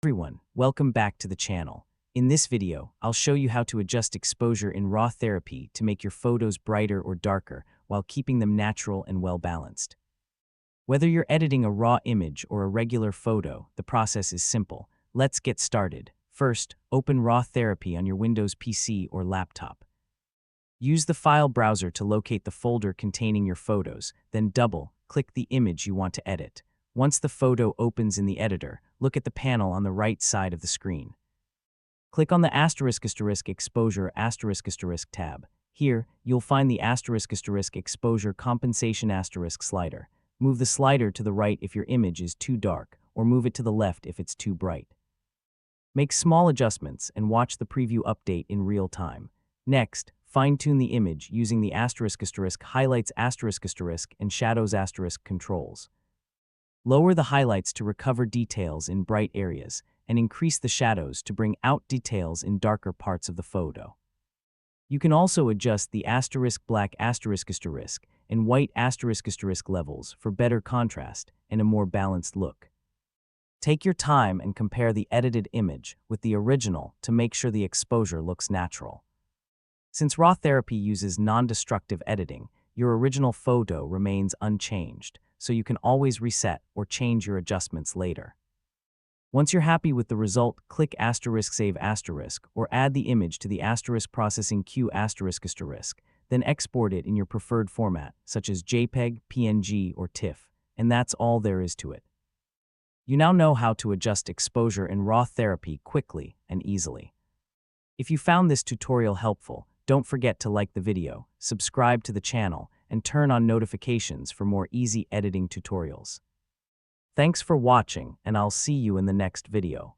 Everyone, welcome back to the channel. In this video, I'll show you how to adjust exposure in RawTherapee to make your photos brighter or darker while keeping them natural and well-balanced. Whether you're editing a raw image or a regular photo, the process is simple. Let's get started. First, open RawTherapee on your Windows PC or laptop. Use the file browser to locate the folder containing your photos, then double-click the image you want to edit. Once the photo opens in the editor, look at the panel on the right side of the screen. Click on the **exposure** tab. Here, you'll find the **exposure compensation * slider. Move the slider to the right if your image is too dark, or move it to the left if it's too bright. Make small adjustments and watch the preview update in real time. Next, fine-tune the image using the **, highlights **, and shadows * controls. Lower the highlights to recover details in bright areas, and increase the shadows to bring out details in darker parts of the photo. You can also adjust the *black * and white * levels for better contrast and a more balanced look. Take your time and compare the edited image with the original to make sure the exposure looks natural. Since RawTherapee uses non-destructive editing, your original photo remains unchanged, so you can always reset or change your adjustments later. Once you're happy with the result, click *save * or add the image to the processing queue **, then export it in your preferred format, such as JPEG, PNG, or TIFF, and that's all there is to it. You now know how to adjust exposure in RawTherapee quickly and easily. If you found this tutorial helpful, don't forget to like the video, subscribe to the channel, and turn on notifications for more easy editing tutorials. Thanks for watching, and I'll see you in the next video.